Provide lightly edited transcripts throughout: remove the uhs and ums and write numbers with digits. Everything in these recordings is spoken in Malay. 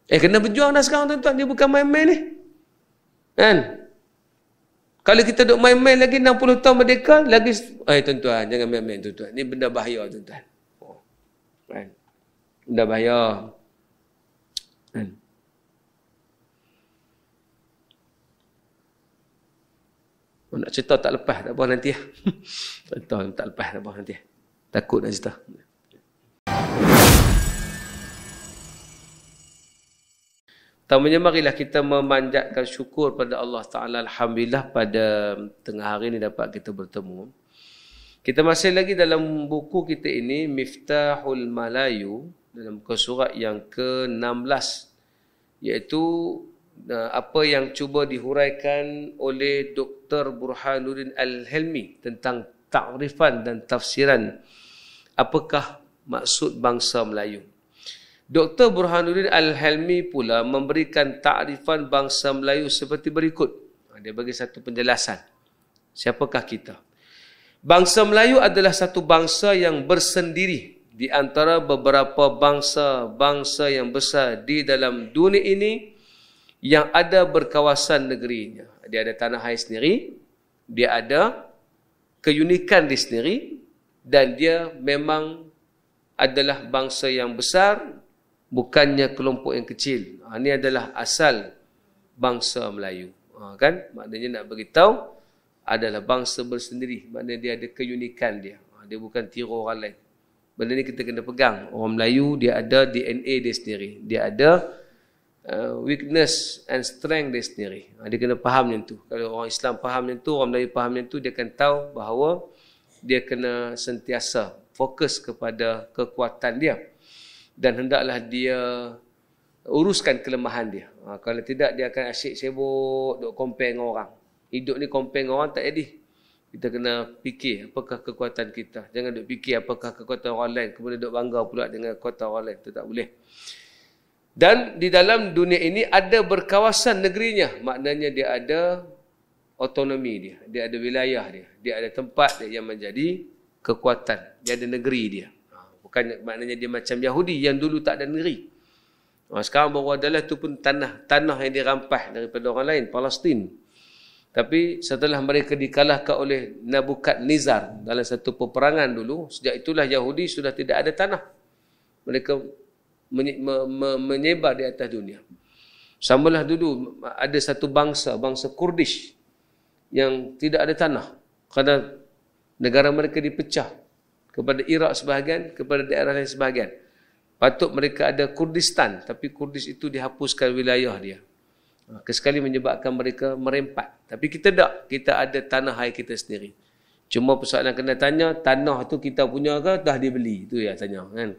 Kena berjuang dah sekarang tuan-tuan. Dia bukan main-main ni. Kan? Kalau kita duk main-main lagi 60 tahun merdeka, lagi... tuan-tuan, jangan main-main tuan-tuan. Ni benda bahaya tuan-tuan. Kan? Benda bahaya. Kan? Nak cerita tak lepas, tak apa nanti lah. Tak lepas, tak apa nanti. Takut nak cerita. Pertamanya marilah kita memanjatkan syukur pada Allah Ta'ala. Alhamdulillah pada tengah hari ini dapat kita bertemu. Kita masih lagi dalam buku kita ini, Miftahul Malayu, dalam muka surat yang ke-16. Iaitu apa yang cuba dihuraikan oleh Dr. Burhanuddin Al-Helmi tentang takrifan dan tafsiran apakah maksud bangsa Melayu. Dr. Burhanuddin Al-Helmi pula memberikan takrifan bangsa Melayu seperti berikut. Dia bagi satu penjelasan. Siapakah kita? Bangsa Melayu adalah satu bangsa yang bersendiri di antara beberapa bangsa-bangsa yang besar di dalam dunia ini yang ada berkawasan negerinya. Dia ada tanah air sendiri, dia ada keunikan dia sendiri, dan dia memang adalah bangsa yang besar, bukannya kelompok yang kecil. Ini adalah asal bangsa Melayu. Kan? Maknanya nak beritahu adalah bangsa bersendiri. Maknanya dia ada keunikan dia. Dia bukan tiru orang lain. Benda ni kita kena pegang. Orang Melayu dia ada DNA dia sendiri. Dia ada weakness and strength dia sendiri. Dia kena faham macam tu. Kalau orang Islam faham macam tu, orang Melayu faham macam tu, dia akan tahu bahawa dia kena sentiasa fokus kepada kekuatan dia. Dan hendaklah dia uruskan kelemahan dia. Kalau tidak, dia akan asyik sibuk duk compare dengan orang. Hidup ni compare dengan orang tak jadi. Kita kena fikir apakah kekuatan kita. Jangan duk fikir apakah kekuatan orang lain, kemudian duk bangga pula dengan kekuatan orang lain. Itu tak boleh. Dan di dalam dunia ini ada berkawasan negerinya. Maknanya dia ada autonomi dia. Dia ada wilayah dia. Dia ada tempat dia yang menjadi kekuatan. Dia ada negeri dia. Bukan maknanya dia macam Yahudi yang dulu tak ada negeri. Sekarang baru adalah itu pun tanah yang dirampas daripada orang lain, Palestin. Tapi setelah mereka dikalahkan oleh Nabukadnezar dalam satu peperangan dulu, sejak itulah Yahudi sudah tidak ada tanah. Mereka menyebar di atas dunia. Samalah dulu ada satu bangsa Kurdish yang tidak ada tanah kerana negara mereka dipecah kepada Iraq sebahagian, kepada daerah lain sebahagian. Patut mereka ada Kurdistan, tapi Kurdish itu dihapuskan wilayah dia. Kesekali menyebabkan mereka merempat. Tapi kita tak, kita ada tanah air kita sendiri. Cuma persoalan kena tanya, tanah tu kita punya ke dah dibeli? Itu ya tanya kan.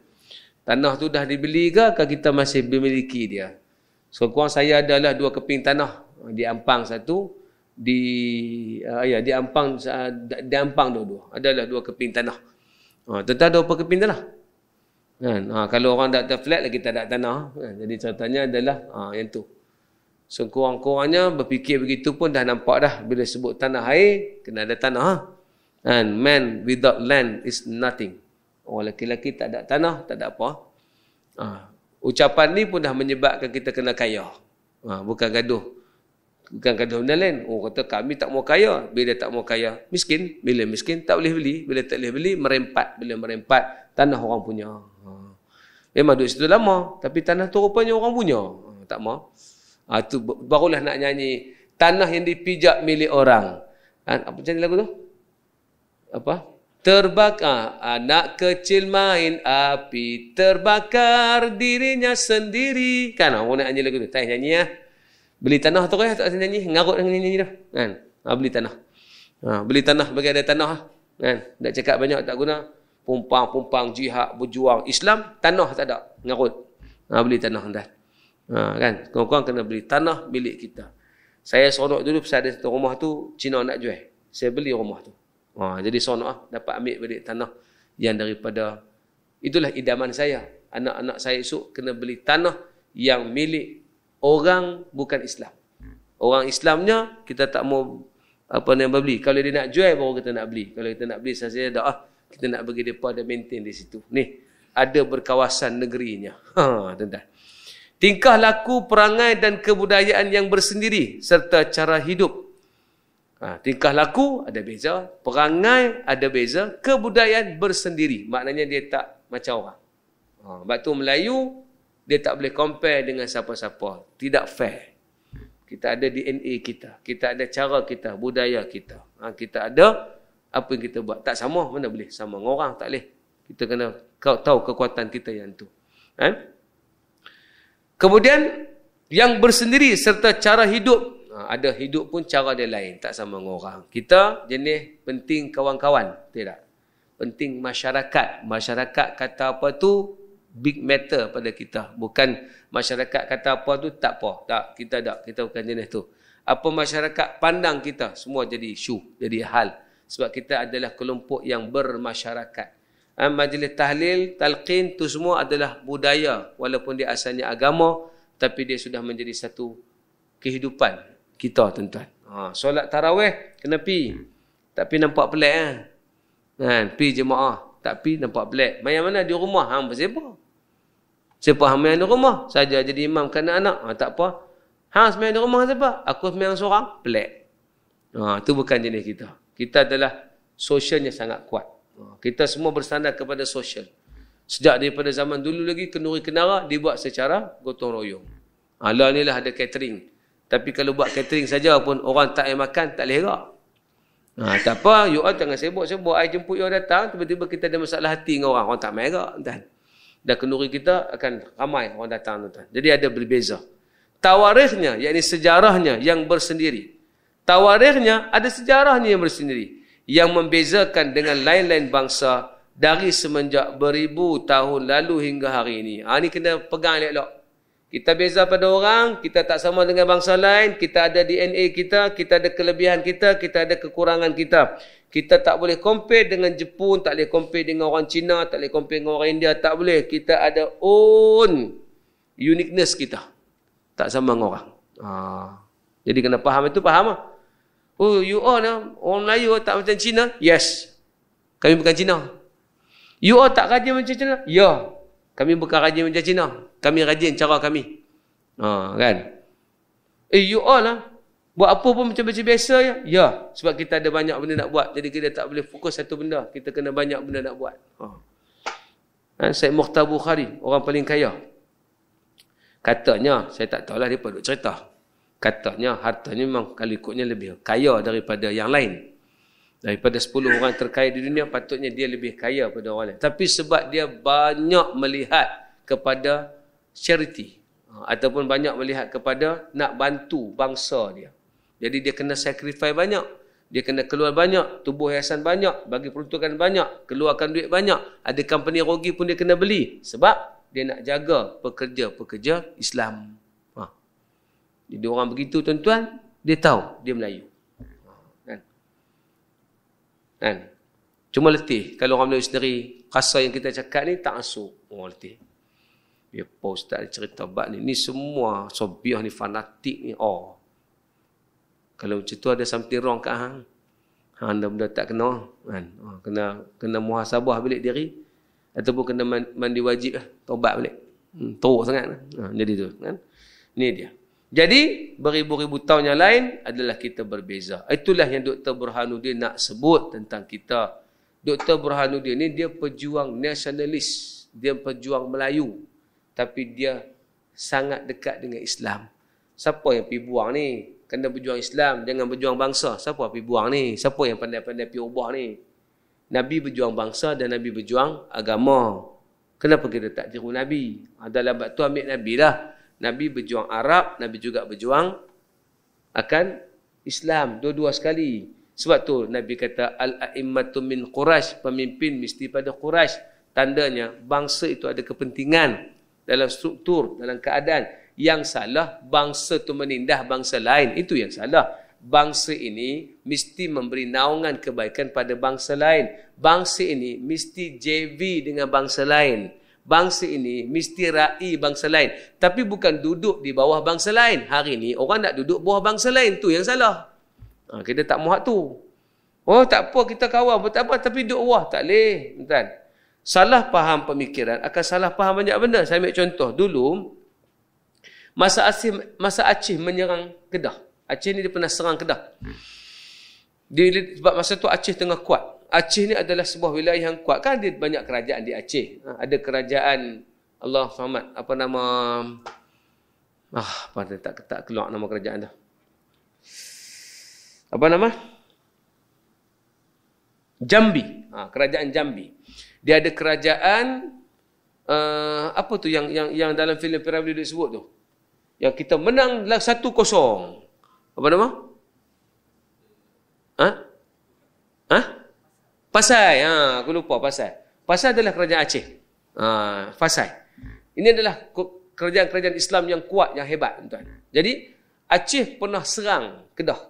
Tanah tu dah dibeli ke kita masih memiliki dia? Sekurang saya adalah 2 keping tanah di Ampang satu, di Ampang dua-dua. Adalah 2 keping tanah. Tentang ada berapa keping tanah? Kan? Kalau orang tak ada flat lagi tak ada tanah. Kan? Jadi contohnya adalah yang tu. So kurang-kurangnya berfikir begitu pun dah nampak dah. Bila sebut tanah air, kena ada tanah. And man without land is nothing. Orang lelaki-lelaki tak ada tanah, tak ada apa. Ucapan ni pun dah menyebabkan kita kena kaya. Bukan gaduh. Bukan gaduh benda lain. Kata kami tak mau kaya. Bila tak mau kaya, miskin. Bila miskin, tak boleh beli. Bila tak boleh beli, merempat. Bila merempat, tanah orang punya. Memang duduk situ lama. Tapi tanah tu rupanya orang punya. Tak mau. Tu barulah nak nyanyi. Tanah yang dipijak milik orang. Apa macam lagu tu? Apa? Terbakar, anak kecil main api, terbakar dirinya sendiri. Kan orang nak nyanyi lagu tu. Tak nyanyi lah. Beli tanah tu kan, tak nyanyi. Ngarut dengan nyanyi tu. Kan? Beli tanah. Beli tanah bagi ada tanah. Kan? Tak cakap banyak, tak guna. Pumpang, jihad, berjuang. Islam, tanah tak ada. Ngarut. Beli tanah dah. Kan? Korang kena beli tanah milik kita. Saya seronok dulu pasal ada satu rumah tu, Cina nak jual. Saya beli rumah tu. Jadi seronok dapat ambil balik tanah yang daripada, itulah idaman saya. Anak-anak saya esok kena beli tanah yang milik orang bukan Islam. Orang Islamnya kita tak mau beli. Kalau dia nak jual baru kita nak beli. Kalau kita nak beli saya dah kita nak bagi depa ada maintain di situ. Ni ada berkawasan negerinya. Tuan-tuan. Tingkah laku, perangai dan kebudayaan yang bersendiri serta cara hidup. Tingkah laku ada beza, perangai ada beza, kebudayaan bersendiri. Maknanya dia tak macam orang. Sebab tu Melayu, dia tak boleh compare dengan siapa-siapa. Tidak fair. Kita ada DNA kita. Kita ada cara kita, budaya kita. Kita ada apa yang kita buat. Tak sama, mana boleh sama dengan orang, tak boleh. Kita kena tahu kekuatan kita yang tu. Kemudian, yang bersendiri serta cara hidup. Ada hidup pun cara dia lain, tak sama dengan orang. Kita jenis penting kawan-kawan, tidak. Penting masyarakat. Masyarakat kata apa tu, big matter pada kita. Bukan masyarakat kata apa tu, tak apa. Tak, kita bukan jenis tu. Apa masyarakat pandang kita, semua jadi isu, jadi hal. Sebab kita adalah kelompok yang bermasyarakat. Majlis tahlil, talqin tu semua adalah budaya. Walaupun dia asalnya agama, tapi dia sudah menjadi satu kehidupan kita, tuan-tuan. Solat tarawih, kena pi. Tapi nampak pelik. Pi jemaah. Tak pi, nampak pelik. Main mana di rumah? Siapa? Siapa main di rumah? Saja jadi imam ke anak-anak. Tak apa. Main di rumah siapa? Aku main seorang. Pelik. Itu bukan jenis kita. Kita adalah sosialnya sangat kuat. Kita semua bersandar kepada sosial. Sejak daripada zaman dulu lagi, kenduri kenara dibuat secara gotong royong. Lah ni lah ada catering. Tapi kalau buat catering saja pun orang tak payah makan, tak boleh gerak. Tak apa, you all jangan sibuk-sibuk. I jemput you all datang, tiba-tiba kita ada masalah hati dengan orang. Orang tak main gerak, tuan. Dan kenduri kita akan ramai orang datang, tuan. Jadi ada berbeza. Tawarikhnya, yakni sejarahnya yang bersendiri. Tawarikhnya ada sejarahnya yang bersendiri. Yang membezakan dengan lain-lain bangsa dari semenjak beribu tahun lalu hingga hari ini. Ini kena pegang elok-elok. Kita beza pada orang, kita tak sama dengan bangsa lain, kita ada DNA kita ada kelebihan kita ada kekurangan kita. Kita tak boleh compare dengan Jepun, tak boleh compare dengan orang Cina, tak boleh compare dengan orang India, tak boleh. Kita ada own uniqueness kita. Tak sama dengan orang. Jadi kena faham itu, faham lah. Oh, you all orang Melayu tak macam Cina? Yes. Kami bukan Cina. You all tak rajin macam Cina? Ya. Kami bukan rajin macam Cina. Kami rajin cara kami. Kan? You all buat apa pun macam biasa ya? Ya. Sebab kita ada banyak benda nak buat. Jadi kita tak boleh fokus satu benda. Kita kena banyak benda nak buat. Syed Mukhtar Bukhari, orang paling kaya. Katanya, saya tak tahulah dia duk cerita. Katanya hartanya memang kalau ikutnya lebih kaya daripada yang lain. Daripada 10 orang terkaya di dunia, patutnya dia lebih kaya pada orang lain. Tapi sebab dia banyak melihat kepada charity. Ataupun banyak melihat kepada nak bantu bangsa dia. Jadi dia kena sacrifice banyak. Dia kena keluar banyak. Tubuh hiasan banyak. Bagi peruntukan banyak. Keluarkan duit banyak. Ada company rugi pun dia kena beli. Sebab dia nak jaga pekerja-pekerja Islam. Jadi orang begitu, tuan-tuan, dia tahu dia Melayu. Kan? Cuma letih. Kalau orang Melayu sendiri, rasa yang kita cakap ni tak masuk. Orang letih. Ya, Pak Ustaz cerita bab ni. Ni semua sobiah ni, fanatik ni. Kalau macam tu ada something wrong kat hang. Hang benda tak kena. Kan? Kena muhasabah balik diri. Ataupun kena mandi wajib. Taubat balik. Teruk sangat. Jadi tu. Kan? Ni dia. Jadi, beribu-ribu tahun yang lain adalah kita berbeza. Itulah yang Dr. Burhanuddin nak sebut tentang kita. Dr. Burhanuddin ni dia pejuang nasionalis. Dia pejuang Melayu. Tapi dia sangat dekat dengan Islam. Siapa yang pergi buang ni? Kena berjuang Islam, jangan berjuang bangsa. Siapa pergi buang ni? Siapa yang pandai-pandai pergi ubah ni? Nabi berjuang bangsa dan Nabi berjuang agama. Kenapa kita tak tiru Nabi? Dalam bab tu ambil Nabi lah. Nabi berjuang Arab, Nabi juga berjuang akan Islam. Dua-dua sekali. Sebab tu Nabi kata, Al-a'immatu min Quraisy, pemimpin mesti pada Quraisy. Tandanya, bangsa itu ada kepentingan dalam struktur, dalam keadaan. Yang salah, bangsa itu menindah bangsa lain. Itu yang salah. Bangsa ini mesti memberi naungan kebaikan pada bangsa lain. Bangsa ini mesti JV dengan bangsa lain. Bangsa ini mesti ra'i bangsa lain. Tapi bukan duduk di bawah bangsa lain. Hari ini orang nak duduk bawah bangsa lain. Tu yang salah. Kita tak muat tu. Tak apa kita kawan. Tak apa tapi duduk bawah. Tak boleh. Salah faham pemikiran akan salah faham banyak benda. Saya ambil contoh. Dulu, Masa Aceh menyerang Kedah. Aceh ni dia pernah serang Kedah. Sebab masa tu Aceh tengah kuat. Aceh ni adalah sebuah wilayah yang kuat. Kan ada banyak kerajaan di Aceh. Ada kerajaan Allah Samad. Apa nama? Tak keluar nama kerajaan tu. Apa nama? Jambi. Kerajaan Jambi. Dia ada kerajaan apa tu yang dalam filem Piramli disebut tu. Yang kita menang 1-0. Apa nama? Pasai. Aku lupa Pasai. Pasai adalah kerajaan Aceh. Pasai. Ini adalah kerajaan-kerajaan Islam yang kuat, yang hebat, tuan. Jadi Aceh pernah serang Kedah.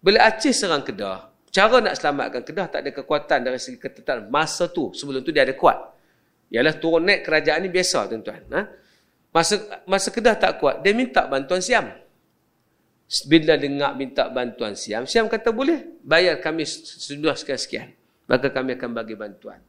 Bila Aceh serang Kedah, cara nak selamatkan Kedah tak ada kekuatan dari segi ketetapan masa tu. Sebelum tu dia ada kuat. Ialah turun naik kerajaan ni biasa, tuan-tuan. Masa Kedah tak kuat, dia minta bantuan Siam. Bila dengar minta bantuan Siam, Siam kata boleh, bayar kami sudah sekian-sekian. Maka kami akan bagi bantuan.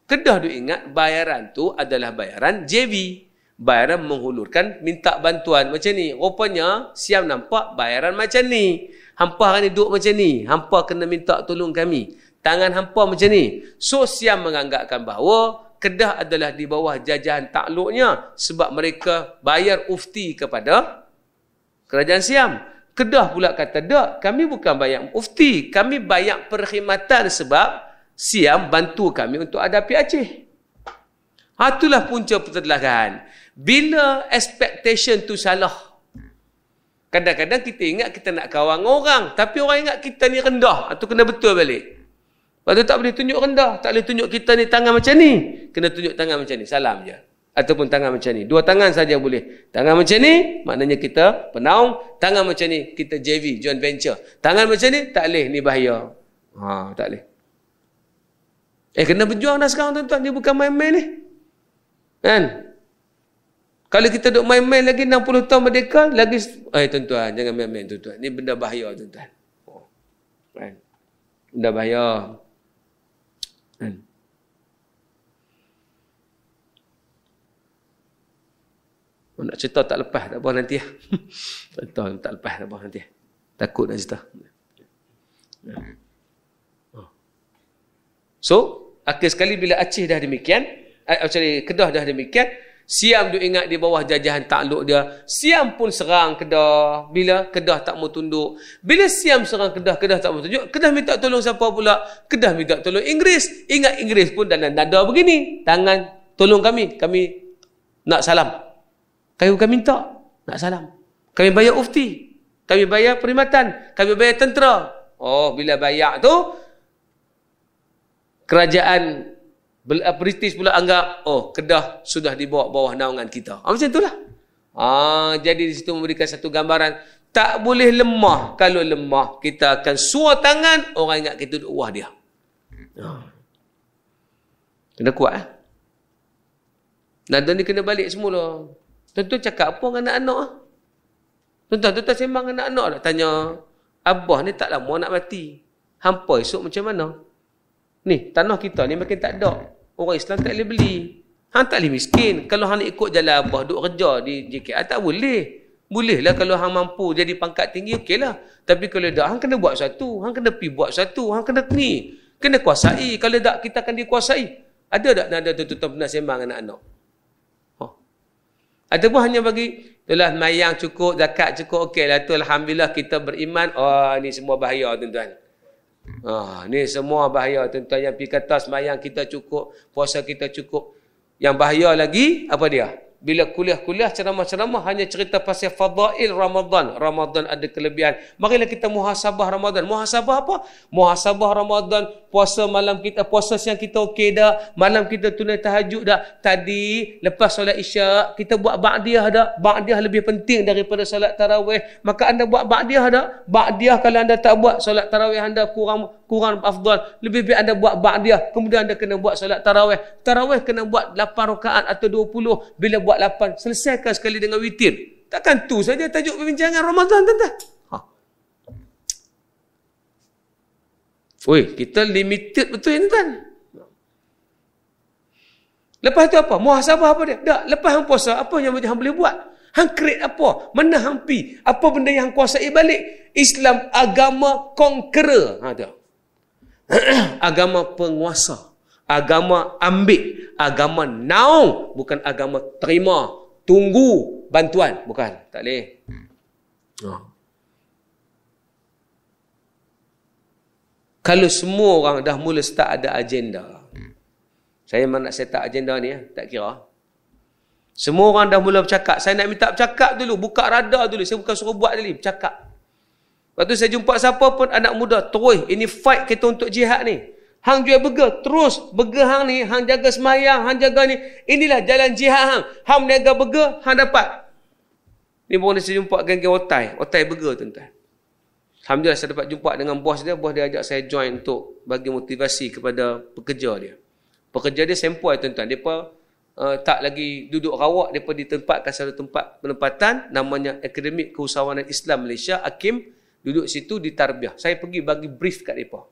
Kedah tu ingat, bayaran tu adalah bayaran JV. Bayaran menghulurkan minta bantuan macam ni. Rupanya, Siam nampak bayaran macam ni. Hampa ni duduk macam ni. Hampa kena minta tolong kami. Tangan hampa macam ni. So, Siam menganggapkan bahawa Kedah adalah di bawah jajahan takluknya sebab mereka bayar ufti kepada kerajaan Siam. Kedah pula kata, tak, kami bukan bayar ufti. Kami bayar perkhidmatan sebab Siam bantu kami untuk hadapi Aceh. Itulah punca pertelahan. Bila expectation tu salah. Kadang-kadang kita ingat kita nak kawan orang. Tapi orang ingat kita ni rendah. Itu kena betul balik. Lepas tu tak boleh tunjuk rendah. Tak boleh tunjuk kita ni tangan macam ni. Kena tunjuk tangan macam ni. Salam je. Ataupun tangan macam ni. 2 tangan saja boleh. Tangan macam ni, maknanya kita penaung. Tangan macam ni, kita JV, joint venture. Tangan macam ni, tak boleh. Ni bahaya. Tak boleh. Kena berjuang dah sekarang, tuan-tuan. Dia bukan main-main ni. Kan? Kalau kita duduk main-main lagi 60 tahun merdeka, lagi... tuan-tuan, jangan main-main, tuan-tuan. Ni benda bahaya, tuan-tuan. Kan? Benda bahaya. Nak cerita tak lepas, tak apa nanti. Tak lepas, tak apa nanti. Takut nak cerita. So, akhir sekali bila Aceh dah demikian, Kedah dah demikian, Siam duk ingat di bawah jajahan takluk dia. Siam pun serang Kedah. Bila Kedah tak mau tunduk. Bila Siam serang Kedah, Kedah tak mau tunduk. Kedah minta tolong siapa pula? Kedah minta tolong Inggeris. Ingat Inggeris pun dalam nada begini. Tangan, tolong kami. Kami nak salam. Kami bukan minta. Nak salam. Kami bayar ufti. Kami bayar perkhidmatan. Kami bayar tentera. Bila bayar tu, kerajaan British pula anggap, Kedah sudah dibawa bawah naungan kita. Macam itulah. Jadi di situ memberikan satu gambaran. Tak boleh lemah. Kalau lemah, kita akan suar tangan, orang ingat kita duduk wah dia. Kena kuat. Nada ni kena balik semula. Tuan-tuan cakap apa dengan anak-anak? Tuan-tuan sembang dengan anak-anak tak tanya, Abah ni tak lama nak mati. Hampa esok macam mana? Ni, tanah kita ni makin tak ada. Orang Islam tak boleh beli. Hang tak boleh miskin. Kalau hang nak ikut jalan Abah, duk kerja di JKI, tak boleh. Bolehlah kalau hang mampu jadi pangkat tinggi, okeylah. Tapi kalau tak, hang kena buat satu. Hang kena pergi buat satu. Hang kena ni. Kena kuasai. Kalau tak, kita akan dikuasai. Ada tak nada tuan-tuan pernah sembang anak-anak? Ataupun hanya bagi, itulah mayang cukup, zakat cukup, okeylah tu alhamdulillah kita beriman. Ni semua bahaya tuan-tuan. Ni semua bahaya tuan-tuan. Yang pergi kata semayang kita cukup, puasa kita cukup. Yang bahaya lagi, apa dia? Bila kuliah-kuliah, ceramah-ceramah hanya cerita pasal fadail Ramadan. Ramadan ada kelebihan. Marilah kita muhasabah Ramadan. Muhasabah apa? Muhasabah Ramadan. Puasa malam kita, puasa siang kita okey dah. Malam kita tunai tahajud dah. Tadi, lepas solat isyak, kita buat ba'diyah dah. Ba'diyah lebih penting daripada solat tarawih. Maka anda buat ba'diyah dah. Ba'diyah kalau anda tak buat, solat tarawih anda kurang afdal. Lebih baik anda buat ba'diyah. Kemudian anda kena buat solat tarawih. Tarawih kena buat 8 rakaat atau 20. Bila buat 8, selesaikan sekali dengan witir. Takkan tu saja tajuk perbincangan Ramadan, tuan-tuan. Kita limited betul ni, tuan. Lepas tu apa? Muhasabah apa dia? Tak, lepas hang puasa, apa yang hang boleh buat? Hang create apa? Mana hang pi? Apa benda yang hang kuasai balik? Islam agama conqueror. Ha tu. Agama penguasa. Agama ambil. Agama naung. Bukan agama terima. Tunggu bantuan. Bukan. Tak boleh. Kalau semua orang dah mula start ada agenda. Saya memang nak set up agenda ni. Tak kira. Semua orang dah mula bercakap. Saya nak minta bercakap dulu. Buka radar dulu. Saya bukan suruh buat tadi. Bercakap. Lepas tu saya jumpa siapa pun anak muda. Terus. Ini fight kita untuk jihad ni. Hang jual burger. Terus. Burger hang ni. Hang jaga semayang. Hang jaga ni. Inilah jalan jihad hang. Hang meniaga burger. Hang dapat. Ni baru saya jumpa geng-geng otai. Otai burger tuan-tuan. Alhamdulillah saya dapat jumpa dengan bos dia. Bos dia ajak saya join untuk bagi motivasi kepada pekerja dia. Pekerja dia sempoi tuan-tuan. Dia tak lagi duduk rawak, mereka ditempatkan satu tempat penempatan namanya Akademik Keusahawanan Islam Malaysia, AKIM. Duduk situ ditarbiah. Saya pergi bagi brief kat mereka.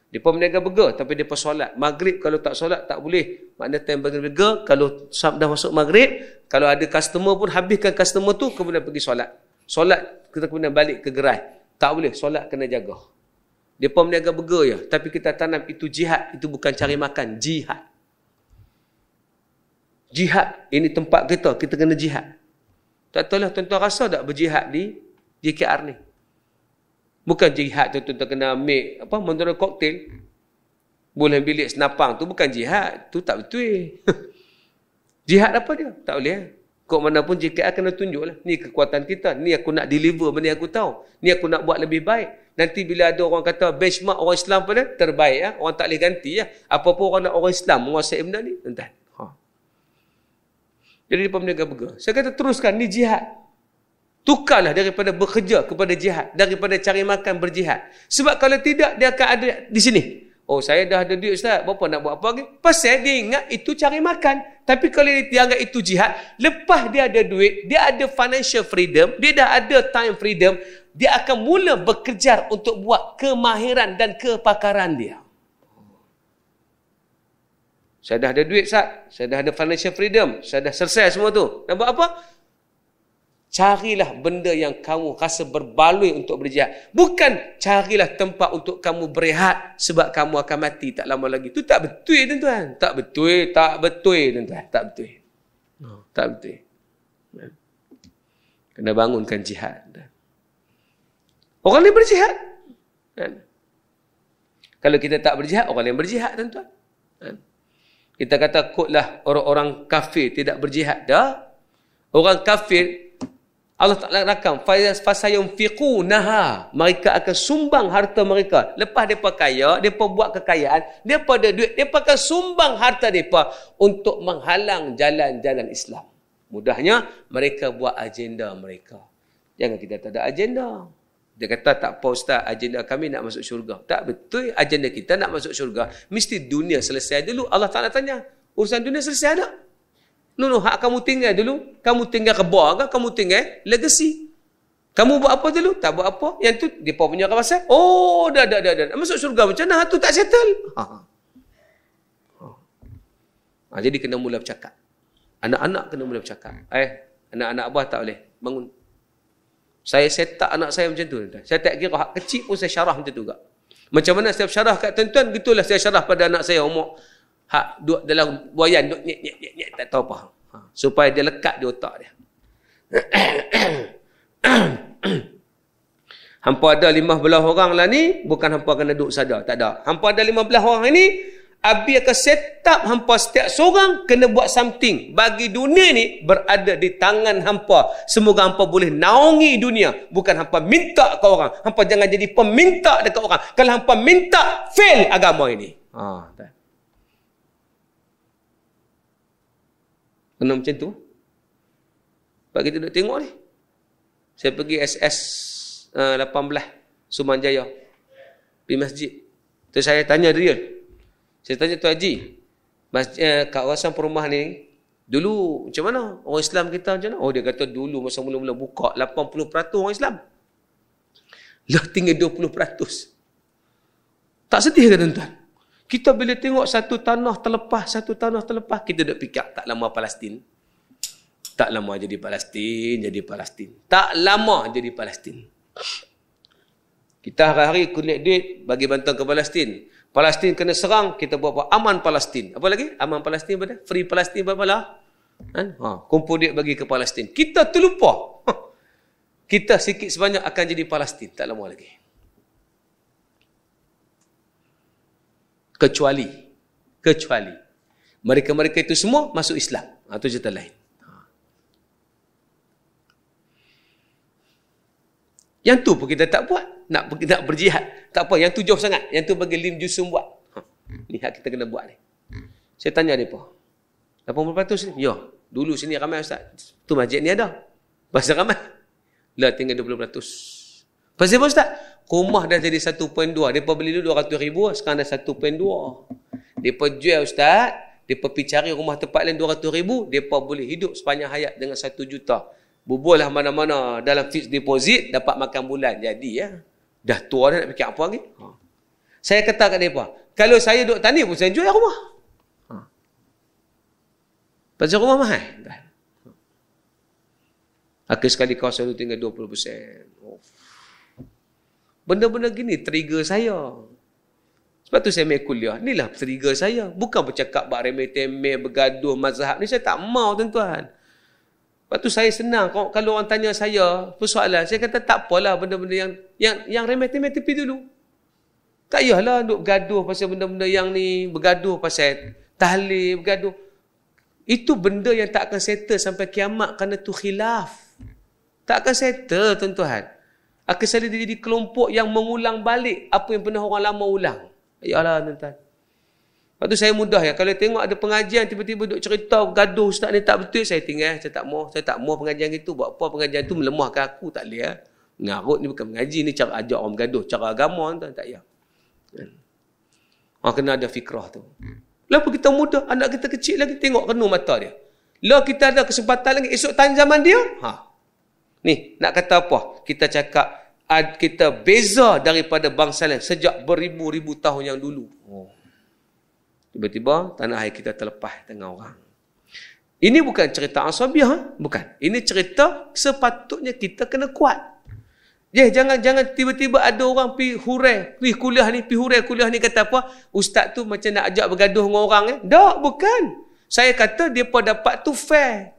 Mereka meniaga burger tapi mereka solat. Maghrib kalau tak solat tak boleh. Maknanya time bagi burger, kalau dah masuk maghrib, kalau ada customer pun habiskan customer tu kemudian pergi solat. Solat kita kemudian balik ke gerai. Tak boleh, solat kena jaga. Mereka meniaga burger ya, tapi kita tanam itu jihad, itu bukan cari makan, jihad. Jihad, ini tempat kita kena jihad. Tak tahulah tuan-tuan rasa tak berjihad di JKR ni. Bukan jihad tuan-tuan kena ambil mentorol koktel. Boleh bilik senapang tu bukan jihad. Tu tak betul. Jihad apa dia? Tak boleh. Kok mana pun JKR kena tunjuk lah. Ni kekuatan kita. Ni aku nak deliver benda aku tahu. Ni aku nak buat lebih baik. Nanti bila ada orang kata benchmark orang Islam pada terbaik. Orang tak boleh ganti. Apa-apa orang nak orang Islam menguasai benda ni. Tuan-tuan. Jadi dia meniaga burger. Saya kata teruskan, ni jihad. Tukarlah daripada bekerja kepada jihad. Daripada cari makan berjihad. Sebab kalau tidak, dia akan ada di sini. Oh, saya dah ada duit Ustaz. Berapa nak buat apa lagi? Pasal dia ingat itu cari makan. Tapi kalau dia anggap itu jihad, lepas dia ada duit, dia ada financial freedom, dia dah ada time freedom, dia akan mula bekerja untuk buat kemahiran dan kepakaran dia. Saya dah ada duit, Ustaz. Saya dah ada financial freedom. Saya dah selesai semua tu. Nak buat apa? Carilah benda yang kamu rasa berbaloi untuk berjihad. Bukan carilah tempat untuk kamu berehat sebab kamu akan mati tak lama lagi. Itu tak betul, tuan-tuan. Tak betul, tuan-tuan. Tak betul. Tak betul. Kena bangunkan jihad. Orang lain berjihad. Kalau kita tak berjihad, orang lain berjihad, tuan-tuan. Kita kata kotlah orang-orang kafir tidak berjihad. Dah. Orang kafir, Allah Ta'ala rakam. Fasayunfiqunaha. Mereka akan sumbang harta mereka. Lepas mereka kaya, mereka buat kekayaan, mereka ada duit, mereka akan sumbang harta mereka untuk menghalang jalan-jalan Islam. Mudahnya, mereka buat agenda mereka. Jangan kita tak ada agenda. Dia kata, tak apa Ustaz, agenda kami nak masuk syurga. Tak betul, agenda kita nak masuk syurga. Mesti dunia selesai dulu. Allah Ta'ala tanya, urusan dunia selesai tak? No, hak kamu tinggal dulu. Kamu tinggal kebal ke? Kamu tinggal legacy. Kamu buat apa dulu? Tak buat apa. Yang tu, dia punya pasal. Oh, dah. Masuk syurga macam mana? Tu tak settle. Jadi kena mula bercakap. Anak-anak kena mula bercakap. Anak-anak abah tak boleh. Bangun. Saya set up anak saya macam tu. Saya tak kira hak kecil pun saya syarah macam tu juga. Macam mana saya syarah kat tuan-tuan, gitulah saya syarah pada anak saya umur hak duduk dalam buayan, duduk nyek, tak tahu apa. Supaya dia lekat di otak dia. Hampa ada 15 orang lah ni, bukan hampa kena duduk saja. Tak ada. Hampa ada 15 orang ini, Abi akan set up hampa setiap seorang kena buat something. Bagi dunia ni berada di tangan hampa. Semoga hampa boleh naungi dunia. Bukan hampa minta ke orang. Hampa jangan jadi peminta dekat orang. Kalau hampa minta, fail agama ini. Kena macam tu. Sebab kita duduk tengok ni. Saya pergi SS 18 Sumanjaya. Pergi masjid. Tu saya tanya dia. Saya tanya tu Haji, kawasan perumahan ni, dulu macam mana? Orang Islam kita macam mana? Oh, dia kata dulu masa mula-mula buka, 80% orang Islam. Lah tinggal 20%. Tak sedih ke tuan-tuan? Kita bila tengok satu tanah terlepas, kita duk fikir tak lama Palestin. Tak lama jadi Palestin, jadi Palestin. Tak lama jadi Palestin. Kita hari-hari kulit duit bagi bantuan ke Palestin. Palestin kena serang, kita buat apa? Aman Palestin. Apa lagi? Aman Palestin apa dah? Free Palestin apa lah? Kumpul duit bagi ke Palestin. Kita terlupa. Kita sikit sebanyak akan jadi Palestin. Tak lama lagi. Kecuali mereka-mereka itu semua masuk Islam. Itu cerita lain. Yang tu pun kita tak buat. Nak berjihad. Tak apa. Yang tu jauh sangat. Yang tu bagi Lim Jusum buat. Ni hak kita kena buat ni. Saya tanya mereka. 80% ni? Ya. Dulu sini ramai Ustaz. Tu masjid ni ada. Bahasa ramai. Lah tinggal 20%. Pasal apa Ustaz? Rumah dah jadi 1.2. Mereka beli dulu 200,000. Sekarang dah 1.2. Mereka jual Ustaz. Mereka pergi cari rumah tempat lain 200,000. Mereka boleh hidup sepanjang hayat dengan 1 juta. Bubuh lah mana-mana dalam fixed deposit, dapat makan bulan. Jadi ya, dah tua dah nak fikir apa lagi. Saya kata kat mereka, kalau saya duduk tani pun saya jual rumah. Pasal rumah mahal. Akhir sekali kau selalu tinggal 20%. Benda-benda gini trigger saya. Sebab tu saya main kuliah. Inilah trigger saya. Bukan bercakap bak remeh-temeh, bergaduh, mazhab. Ni saya tak mau tuan-tuan. Lepas tu saya senang. Kalau orang tanya saya persoalan, saya kata tak apalah benda-benda yang remeh-temeh tepi dulu. Tak payahlah duk bergaduh pasal benda-benda yang ni, bergaduh pasal tahlil, bergaduh. Itu benda yang tak akan settle sampai kiamat kerana tu khilaf. Tak akan settle tuan-tuan. Akan selalu dia jadi kelompok yang mengulang balik apa yang pernah orang lama ulang. Yalah tuan-tuan. Lepas tu saya mudah ya. Kalau tengok ada pengajian tiba-tiba duk cerita gaduh ustaz ni tak betul, saya tinggal. Saya tak mau pengajian gitu. Buat apa pengajian tu melemahkan aku, tak boleh ya. Ngarut ni bukan mengaji, ni cara ajak orang bergaduh, cara agama tuan, tak ya. Kena ada fikrah tu. Lepas kita mudah, anak kita kecil lagi tengok kena mata dia. Lah kita ada kesempatan lagi esok tanya zaman dia. Ni nak kata apa? Kita cakap kita beza daripada bangsa lain sejak beribu-ribu tahun yang dulu. Tiba-tiba tanah air kita terlepas tengah orang. Ini bukan cerita asabiah, bukan. Ini cerita sepatutnya kita kena kuat. Jangan tiba-tiba ada orang pi hurai, pi kuliah ni, pi hurai kuliah ni kata apa? Ustaz tu macam nak ajak bergaduh dengan orang Tak, bukan. Saya kata depa dapat tu fair.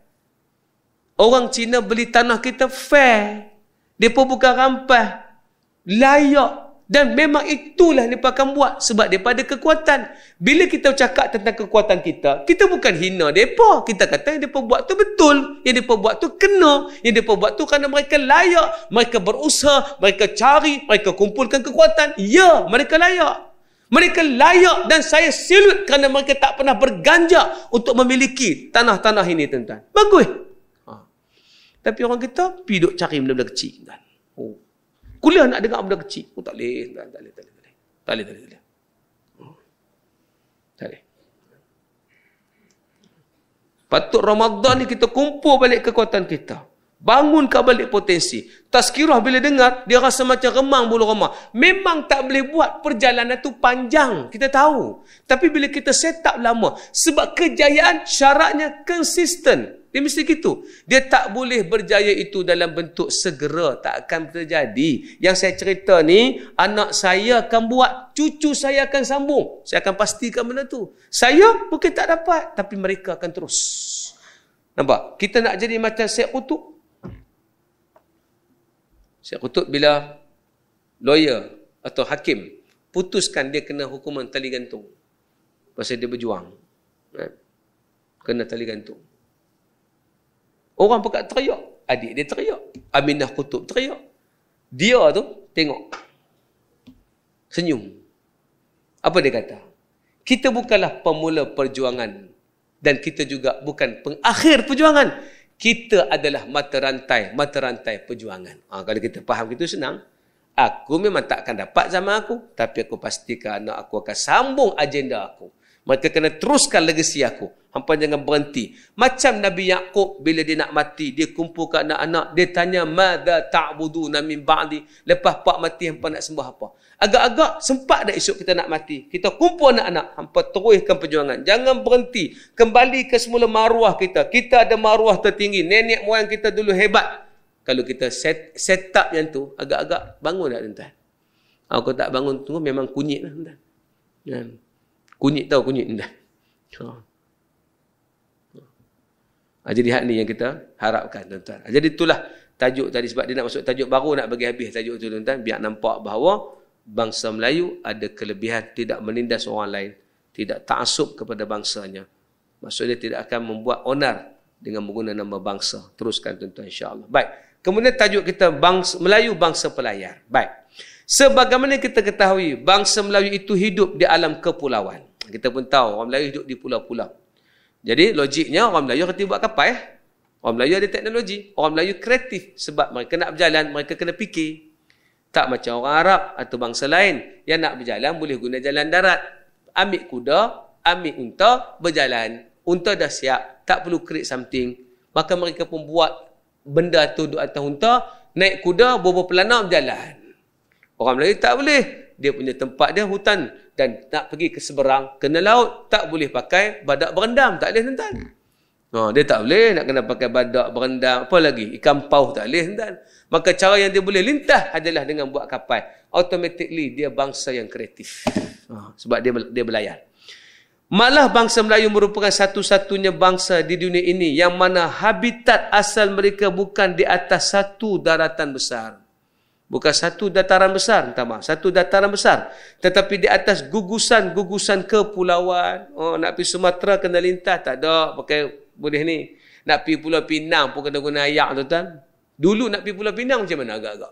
Orang Cina beli tanah kita fair. Depa bukan rampas. Layak. Dan memang itulah mereka akan buat. Sebab mereka ada kekuatan. Bila kita cakap tentang kekuatan kita, kita bukan hina mereka. Kita kata yang mereka buat tu betul. Yang mereka buat tu kena. Yang mereka buat tu kerana mereka layak. Mereka berusaha. Mereka cari. Mereka kumpulkan kekuatan. Ya, mereka layak. Mereka layak dan saya silut kerana mereka tak pernah berganjak untuk memiliki tanah-tanah ini, tuan-tuan. Bagus. Tapi orang kita pergi duk cari benda-benda kecil. Kuliah nak dengar benda kecil. Tak boleh. Tak boleh. Patut Ramadan ni kita kumpul balik kekuatan kita. Bangunkan balik potensi. Tazkirah bila dengar, dia rasa macam remang bulu remah. Memang tak boleh buat perjalanan tu panjang. Kita tahu. Tapi bila kita set up lama. Sebab kejayaan syaratnya konsisten. Dia mesti gitu. Dia tak boleh berjaya itu dalam bentuk segera. Tak akan terjadi. Yang saya cerita ni, anak saya akan buat, cucu saya akan sambung. Saya akan pastikan benda tu. Saya mungkin tak dapat. Tapi mereka akan terus. Nampak? Kita nak jadi macam Syekh Qutub. Syekh Qutub bila lawyer atau hakim putuskan dia kena hukuman tali gantung. Pasal dia berjuang. Kena tali gantung. Orang pekat teriak. Adik dia teriak. Aminah Qutub teriak. Dia tu tengok. Senyum. Apa dia kata? Kita bukanlah pemula perjuangan. Dan kita juga bukan pengakhir perjuangan. Kita adalah mata rantai perjuangan. Kalau kita faham itu senang. Aku memang tak akan dapat zaman aku. Tapi aku pastikan anak aku akan sambung agenda aku. Mereka kena teruskan legasi aku. Hampa jangan berhenti. Macam Nabi Yaqub bila dia nak mati, dia kumpulkan anak-anak, dia tanya, "Madza ta'buduna min ba'di?" Lepas pak mati hampa nak sembah apa? Agak-agak sempat dah esok kita nak mati. Kita kumpul anak-anak, hampa teruskan perjuangan. Jangan berhenti. Kembali ke semula maruah kita. Kita ada maruah tertinggi. Nenek moyang kita dulu hebat. Kalau kita set up yang tu, agak-agak bangun tak tuan-tuan? Kalau tak bangun tunggu memang kunyit lah tuan-tuan. Kan? Kunyit tahu kunyit tuan-tuan. Jadi hak ni yang kita harapkan tuan-tuan. Jadi itulah tajuk tadi, sebab dia nak masuk tajuk baru, nak bagi habis tajuk tu tuan-tuan, biar nampak bahawa bangsa Melayu ada kelebihan tidak menindas orang lain, tidak ta'assub kepada bangsanya. Maksudnya tidak akan membuat onar dengan menggunakan nama bangsa. Teruskan tuan-tuan insya-Allah. Baik. Kemudian tajuk kita Melayu bangsa pelayar. Baik. Sebagaimana kita ketahui, bangsa Melayu itu hidup di alam kepulauan. Kita pun tahu orang Melayu hidup di pulau-pulau. Jadi logiknya orang Melayu kena buat kapal. Orang Melayu ada teknologi. Orang Melayu kreatif. Sebab mereka nak berjalan, mereka kena fikir. Tak macam orang Arab atau bangsa lain. Yang nak berjalan boleh guna jalan darat. Ambil kuda, ambil unta, berjalan. Unta dah siap. Tak perlu create something. Maka mereka pun buat benda tu duduk atas unta, naik kuda, bobo pelana berjalan. Orang Melayu tak boleh. Dia punya tempat dia hutan. Dan nak pergi ke seberang, kena laut, tak boleh pakai badak berendam. Tak boleh tuan-tuan. Dia tak boleh nak kena pakai badak berendam. Apa lagi? Ikan paus tak boleh tuan-tuan. Maka cara yang dia boleh lintah adalah dengan buat kapal. Automatically dia bangsa yang kreatif. Sebab dia berlayar. Malah bangsa Melayu merupakan satu-satunya bangsa di dunia ini yang mana habitat asal mereka bukan di atas satu daratan besar. Bukan satu dataran besar, satu dataran besar. Tetapi di atas gugusan-gugusan kepulauan. Nak pergi Sumatera kena lintah, tak ada. Pakai boleh ni. Nak pergi Pulau Pinang pun kena guna ayak, tuan-tuan. Dulu nak pergi Pulau Pinang macam mana agak-agak?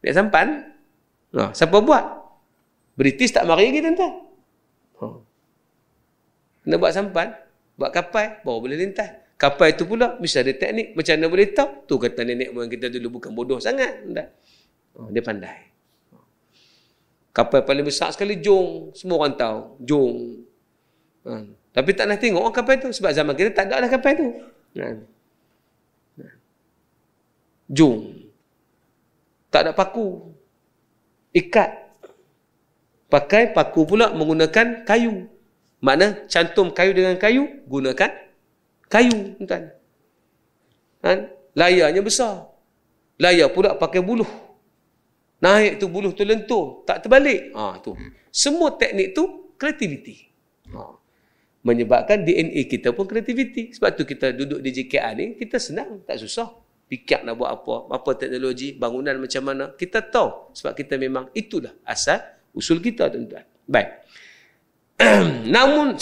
Naik sampan. Siapa buat? British tak mari lagi, tuan-tuan. Kena buat sampan, buat kapal, baru boleh lintah. Kapal itu pula mesti ada teknik. Macam mana boleh tahu? Tu kata nenek moyang kita dulu bukan bodoh sangat. Dia pandai. Kapal paling besar sekali Jong. Semua orang tahu. Jong. Tapi tak nak tengok kapal itu. Sebab zaman kita tak ada lah kapal itu. Jong. Tak ada paku. Ikat. Pakai paku pula menggunakan kayu. Makna cantum kayu dengan kayu, gunakan kayu, tuan. Layarnya besar. Layar pula pakai buluh. Naik tu buluh tu lentur, tak terbalik. Tu. Semua teknik tu kreativiti. Menyebabkan DNA kita pun kreativiti. Sebab tu kita duduk di JKR ni, kita senang, tak susah. Fikir nak buat apa teknologi, bangunan macam mana, kita tahu. Sebab kita memang itulah asal usul kita, tuan-tuan. Baik. Namun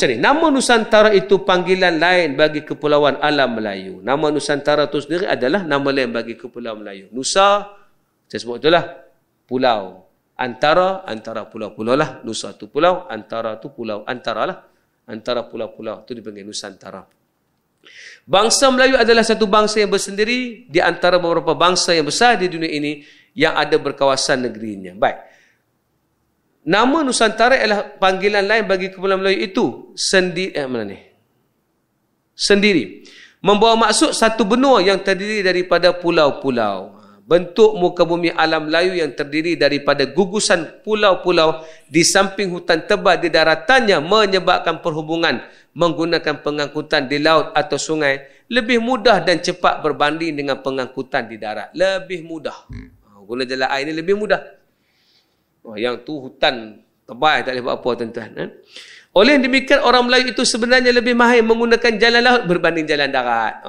Nusantara itu panggilan lain bagi kepulauan alam Melayu. Nama Nusantara itu sendiri adalah nama lain bagi kepulauan Melayu. Nusa, saya sebut itulah, pulau. Antara pulau-pulau lah. Nusa itu pulau, antara itu pulau. Antara lah. Antara pulau-pulau itu dipanggil Nusantara. Bangsa Melayu adalah satu bangsa yang bersendiri di antara beberapa bangsa yang besar di dunia ini yang ada berkawasan negerinya. Baik. Nama Nusantara adalah panggilan lain bagi kepulauan Melayu itu sendiri. Membawa maksud satu benua yang terdiri daripada pulau-pulau. Bentuk muka bumi alam Melayu yang terdiri daripada gugusan pulau-pulau di samping hutan tebal di daratannya menyebabkan perhubungan menggunakan pengangkutan di laut atau sungai lebih mudah dan cepat berbanding dengan pengangkutan di darat. Lebih mudah. Guna jalan air ini lebih mudah. Yang tu hutan tebal, tak boleh buat apa, tuan-tuan. Oleh demikian, orang Melayu itu sebenarnya lebih mahir menggunakan jalan laut berbanding jalan darat.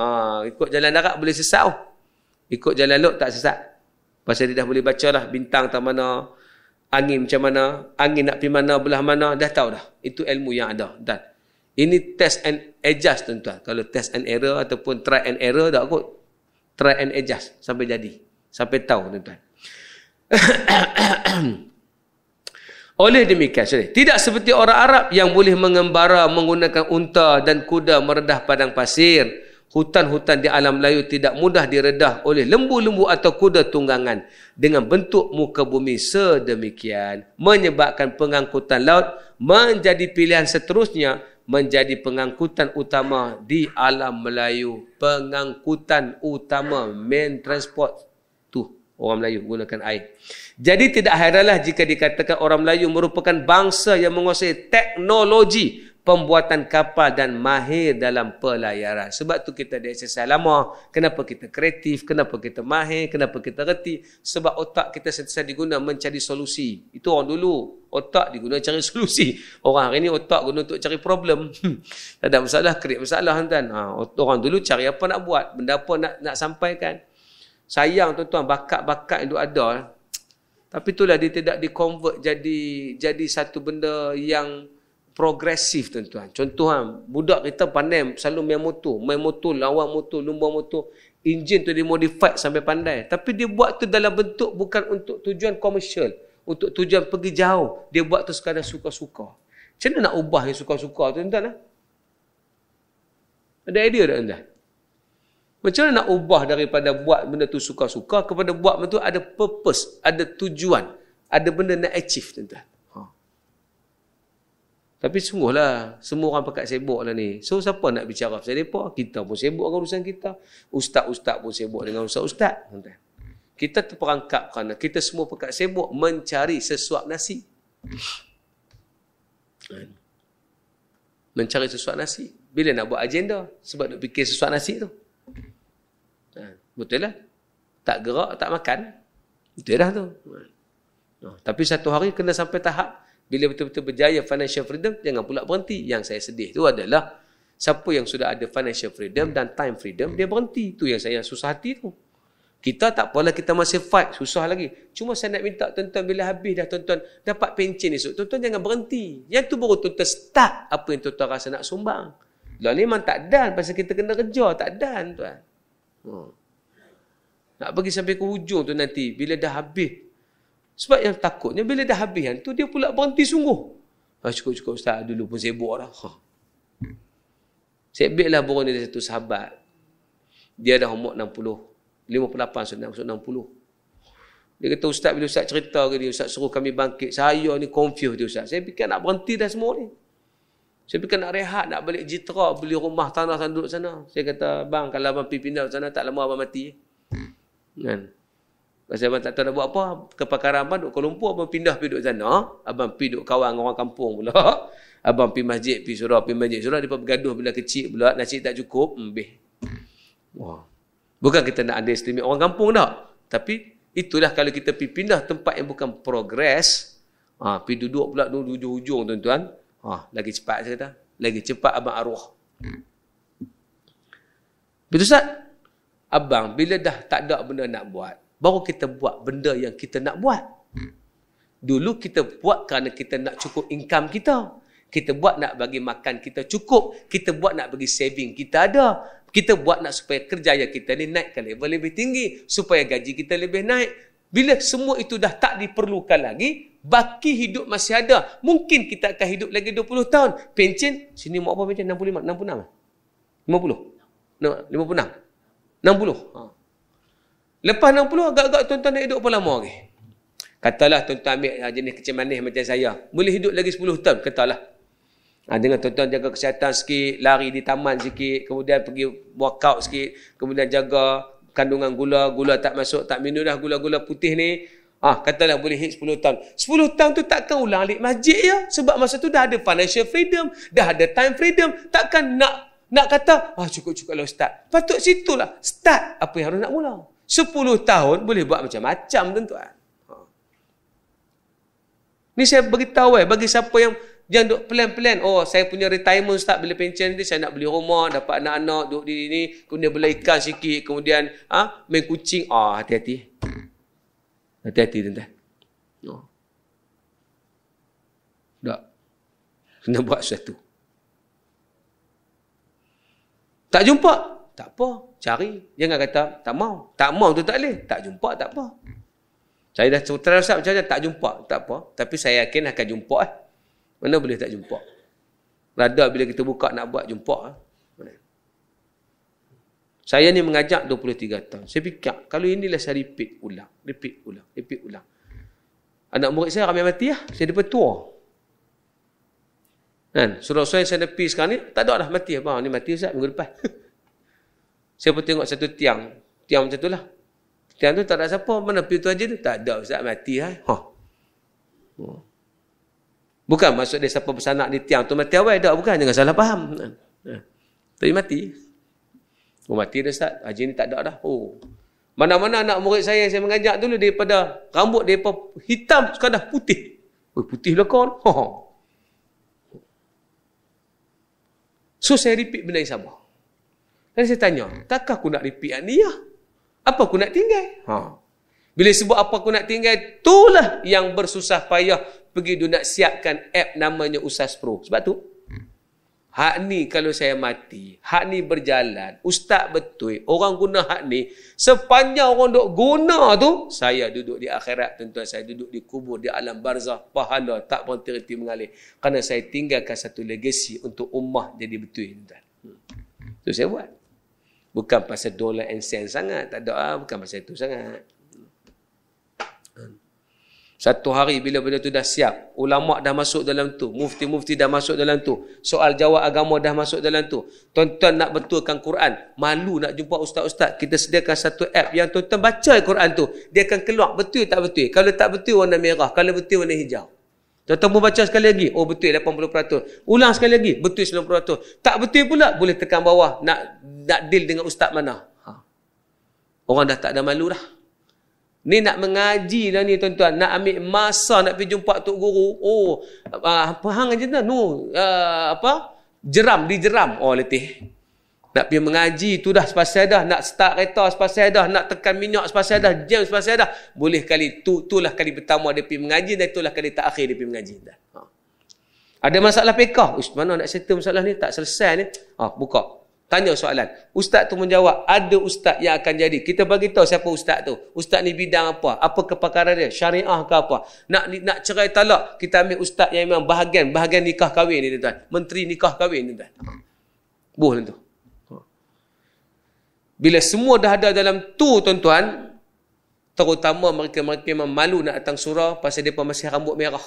Ikut jalan darat boleh sesat. Ikut jalan laut tak sesat. Pasal dia dah boleh baca lah bintang tak mana, angin macam mana, angin nak pergi mana, belah mana, dah tahu dah. Itu ilmu yang ada. Dan ini test and adjust, tuan-tuan. Kalau test and error ataupun try and error, tak kot. Try and adjust sampai jadi. Sampai tahu, tuan-tuan. Oleh demikian, tidak seperti orang Arab yang boleh mengembara menggunakan unta dan kuda meredah padang pasir. Hutan-hutan di alam Melayu tidak mudah diredah oleh lembu-lembu atau kuda tunggangan dengan bentuk muka bumi sedemikian, menyebabkan pengangkutan laut menjadi pilihan seterusnya, menjadi pengangkutan utama di alam Melayu. Pengangkutan utama, main transport tu orang Melayu gunakan air. Jadi tidak heranlah jika dikatakan orang Melayu merupakan bangsa yang menguasai teknologi pembuatan kapal dan mahir dalam pelayaran. Sebab tu kita ada exercise lama. Kenapa kita kreatif? Kenapa kita mahir? Kenapa kita reti? Sebab otak kita sentiasa diguna mencari solusi. Itu orang dulu. Otak diguna cari solusi. Orang hari ni otak guna untuk cari problem. Tak ada masalah, create masalah tuan. Orang dulu cari apa nak buat, benda apa nak sampaikan. Sayang tuan-tuan, bakat-bakat yang ada. Tapi itulah dia tidak di-convert jadi satu benda yang progresif tuan-tuan. Contoh budak kita pandai selalu main motor, lawan motor, lumba motor. Enjin tu dia modified sampai pandai. Tapi dia buat tu dalam bentuk bukan untuk tujuan komersial, untuk tujuan pergi jauh. Dia buat tu sekadar suka-suka. Macam mana nak ubah yang suka-suka tu tuan-tuan? Ada idea tak tuan-tuan? Macam mana nak ubah daripada buat benda tu suka-suka kepada buat benda tu ada purpose, ada tujuan, ada benda nak achieve tuan-tuan. Tapi sungguhlah, semua orang pakat sibuk lah ni. So, siapa nak bicara pasal mereka? Kita pun sibuk dengan urusan kita. Ustaz-ustaz pun sibuk dengan urusan ustaz. Kita terperangkap kerana kita semua pakat sibuk mencari sesuap nasi. Mencari sesuap nasi. Bila nak buat agenda? Sebab nak fikir sesuap nasi tu. Betul lah. Tak gerak, tak makan. Betul dah tu. Tapi satu hari kena sampai tahap bila betul-betul berjaya financial freedom, jangan pula berhenti. Yang saya sedih tu adalah siapa yang sudah ada financial freedom dan time freedom, dia berhenti. Tu yang saya susah hati tu. Kita tak apalah, kita masih fight, susah lagi. Cuma saya nak minta tuan-tuan bila habis dah tuan-tuan dapat pencen esok, tuan-tuan jangan berhenti. Yang tu baru tuan-tuan start apa yang tuan-tuan rasa nak sumbang. Lah ni memang tak dan pasal kita kena kerja, tak dan tuan. Nak pergi sampai ke hujung tu nanti bila dah habis. Sebab yang takutnya bila dah habis yang tu dia pula berhenti sungguh. Cukup-cukup ustaz, dulu pun sibuk dah. Sebablah baru ni ada satu sahabat. Dia dah umur 60. 58 sudah masuk 60. Dia kata ustaz, bila ustaz cerita ke dia, ustaz suruh kami bangkit. Saya ni confused dia ustaz. Saya fikir nak berhenti dah semua ni. Saya fikir nak rehat, nak balik Jitra, beli rumah tanah duduk sana. Saya kata, bang kalau abang pergi pindah sana tak lama abang mati. Kan? Pasal abang tak tahu nak buat apa. Kepakaran abang duduk Kuala Lumpur, abang pindah pergi duduk sana. Abang pergi duduk kawan orang kampung pula. Abang pergi masjid, pergi surau, pergi masjid surau. Dia bergaduh bila kecil pula. Nasi tak cukup. Wah. Bukan kita nak underestimate orang kampung tak. Tapi itulah kalau kita pergi pindah tempat yang bukan progress. Pergi duduk pula duduk hujung-hujung tuan-tuan. Lagi cepat saya kata. Lagi cepat abang arwah. Betul Ustaz? Abang bila dah tak ada benda nak buat, baru kita buat benda yang kita nak buat. Dulu kita buat kerana kita nak cukup income kita. Kita buat nak bagi makan kita cukup. Kita buat nak bagi saving kita ada. Kita buat nak supaya kerjaya kita ni naik ke level lebih tinggi. Supaya gaji kita lebih naik. Bila semua itu dah tak diperlukan lagi, baki hidup masih ada. Mungkin kita akan hidup lagi 20 tahun. Pencen, sini mau apa pencen? 65, 66? 50? 56? 60. Lepas 60, agak-agak tuan-tuan nak hidup apa lama lagi? Katalah tuan-tuan ambil jenis kecil manis macam saya. Boleh hidup lagi 10 tahun, katalah. Dengan tuan-tuan jaga kesihatan sikit, lari di taman sikit, kemudian pergi workout sikit, kemudian jaga kandungan gula, gula tak masuk, tak minum dah gula-gula putih ni. Katalah boleh hit 10 tahun. 10 tahun tu takkan ulang alik masjid ya. Sebab masa tu dah ada financial freedom, dah ada time freedom. Takkan nak kata, cukup-cukup lah ustaz. Patut situlah start apa yang harus nak mula. 10 tahun boleh buat macam-macam tuan-tuan. Ni saya beritahu bagi siapa yang duk plan-plan, saya punya retirement ustaz bila pencen ni, saya nak beli rumah, dapat anak-anak, duduk di ni, kemudian beli ikan sikit, kemudian main kucing. Hati-hati. Hati-hati tuan-tuan. Tak. Kena buat sesuatu. Tak jumpa? Tak apa. Cari. Jangan kata, tak mau. Tak mau tu tak boleh. Tak jumpa, tak apa. Saya dah terasa macam mana, tak jumpa. Tak apa. Tapi saya yakin akan jumpa. Mana boleh tak jumpa? Rada bila kita buka nak buat, jumpa. Saya ni mengajak 23 tahun. Saya fikir, kalau inilah saya repeat ulang. Anak murid saya ramai mati lah. Saya dapat tua. Kan? Surau saya nepi sekarang ni, tak ada dah mati. Abang, ni mati Ustaz minggu depan. Saya pun tengok satu tiang macam tu lah. Tiang tu tak ada siapa. Mana pergi tu aja tu? Tak ada Ustaz, mati lah. Bukan maksud dia siapa bersanak di tiang tu mati awal. Tak, bukan. Jangan salah faham. Tapi mati. Mati dah Ustaz. Haji ni tak ada dah. Mana-mana anak murid saya mengajak dulu daripada rambut daripada hitam sekadar putih. Putih lah kawan. So saya repeat benda yang sama. Dan saya tanya, takkah aku nak repeat ni ya? Apa aku nak tinggal? Bila sebut apa aku nak tinggal, itulah yang bersusah payah pergi nak siapkan app namanya Ustaz Pro. Sebab tu, hak ni kalau saya mati, hak ni berjalan, ustaz betul, orang guna hak ni, sepanjang orang duk guna tu, saya duduk di akhirat, tuan-tuan, saya duduk di kubur, di alam barzah, pahala tak berhenti mengalir. Kerana saya tinggalkan satu legasi untuk ummah jadi betul, tuan-tuan. Itu saya buat. Bukan pasal dollar and cent sangat, tak ada, bukan pasal itu sangat. Satu hari bila benda tu dah siap, ulama' dah masuk dalam tu, mufti-mufti dah masuk dalam tu, soal jawab agama dah masuk dalam tu, tuan-tuan nak betulkan Quran, malu nak jumpa ustaz-ustaz, kita sediakan satu app yang tuan-tuan baca Quran tu, dia akan keluar betul tak betul. Kalau tak betul warna merah, kalau betul warna hijau. Tuan-tuan pun baca sekali lagi, oh betul 80%. Ulang sekali lagi, betul 90%. Tak betul pula, boleh tekan bawah nak deal dengan ustaz mana. Orang dah tak ada malu dah. Ni nak mengaji lah ni tuan-tuan. Nak ambil masa nak pergi jumpa tok guru. Apa hang je dah. Jeram, dijeram. Letih. Nak pergi mengaji tu dah sepasal dah. Nak start kereta sepasal dah. Nak tekan minyak sepasal dah. Jam sepasal dah. Boleh kali. Itulah kali pertama dia pergi mengaji. Dan itulah kali terakhir dia pergi mengaji. Ada masalah pekah. Mana nak settle masalah ni? Tak selesai ni. Buka. Tanya soalan. Ustaz tu menjawab, ada ustaz yang akan jadi. Kita bagi tahu siapa ustaz tu. Ustaz ni bidang apa? Apa kepakaran dia? Syariah ke apa? Nak cerai talak, kita ambil ustaz yang memang bahagian nikah kahwin ni tuan. Menteri nikah kahwin ni tuan. Boleh tu. Bila semua dah ada dalam tu tuan-tuan, terutama mereka-mereka memang malu nak datang surau pasal mereka masih rambut merah.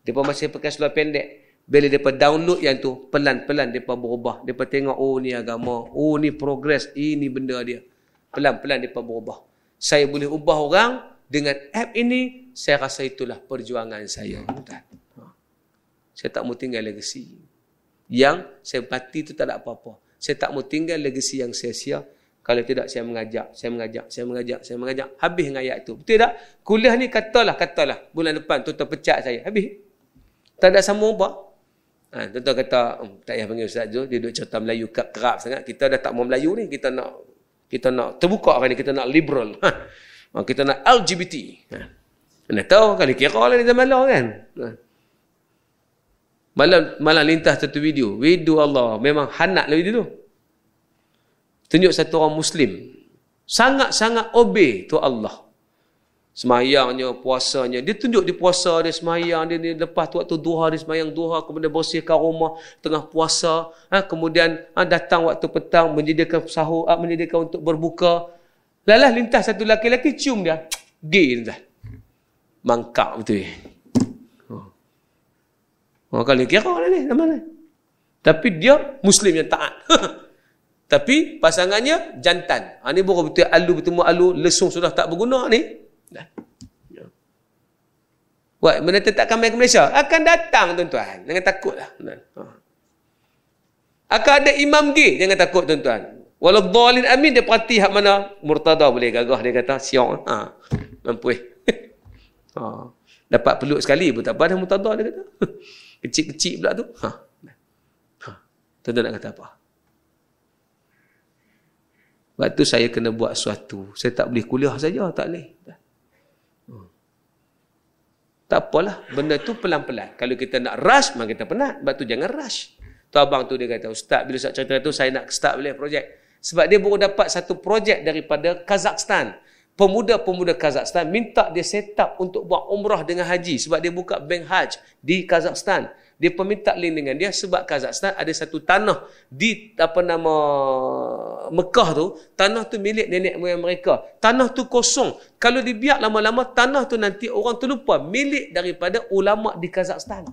Mereka masih pakai seluar pendek. Bila mereka download yang tu, pelan-pelan mereka berubah. Mereka tengok, ni agama, ni progres, ini benda dia. Pelan-pelan mereka berubah. Saya boleh ubah orang dengan app ini, saya rasa itulah perjuangan saya. Saya tak mau tinggal legasi. Yang saya mati itu tak ada apa-apa. Saya tak mau tinggal legasi yang sia-sia. Kalau tidak, saya mengajak. Habis dengan ayat itu. Betul tak? Kuliah ni katalah. Bulan depan, tuan-tuan pecat saya. Habis. Tak ada sambung apa. Tuan-tuan kata, tak payah panggil Ustaz Zul, dia duduk cerita Melayu kerap sangat. Kita dah tak mau Melayu ni, kita nak terbuka kan ni, kita nak liberal. Kita nak LGBT. Mana tahu kali kira lah ni zaman lah kan. Malam lintas satu video Allah, memang hanak lah video tu. Tunjuk satu orang Muslim, sangat-sangat obey tu Allah. Semayangnya, puasanya. Dia tunjuk di puasa dia semayang. Dia lepas tu waktu duha dia semayang duha. Kemudian bersihkan rumah tengah puasa. Kemudian datang waktu petang menyediakan sahur, menyediakan untuk berbuka. Lalah lintas satu lelaki cium dia. Gay dah. Mangkak betul. Kalau kira lah ni. Nama. Tapi dia Muslim yang taat. Tapi pasangannya jantan. Ni baru betul alu bertemu alu. Lesung sudah tak berguna ni. Buat benda tak akan main ke Malaysia. Akan datang tuan-tuan. Jangan takutlah. Akan ada imam gay. Jangan takut tuan-tuan. Walau dhalin amin, dia perhati hak mana. Murtada boleh gagah. Dia kata siang. Mampu. Dapat peluk sekali pun tak apa. Dah murtada dia kata. Kecil-kecil pula tu. Tuan-tuan nak kata apa? Waktu saya kena buat sesuatu. Saya tak boleh kuliah saja. Tak boleh. Tak apalah. Benda tu pelan-pelan. Kalau kita nak rush, memang kita penat. Sebab tu jangan rush. Tu abang tu dia kata, Ustaz, bila Ustaz cerita tu, saya nak start boleh projek. Sebab dia baru dapat satu projek daripada Kazakhstan. Pemuda-pemuda Kazakhstan minta dia set up untuk buat umrah dengan haji. Sebab dia buka bank haj di Kazakhstan. Dia pun minta link dengan dia sebab Kazakhstan ada satu tanah di Mekah tu, tanah tu milik nenek moyang mereka. Tanah tu kosong. Kalau dibiak lama-lama, tanah tu nanti orang terlupa milik daripada ulama di Kazakhstan.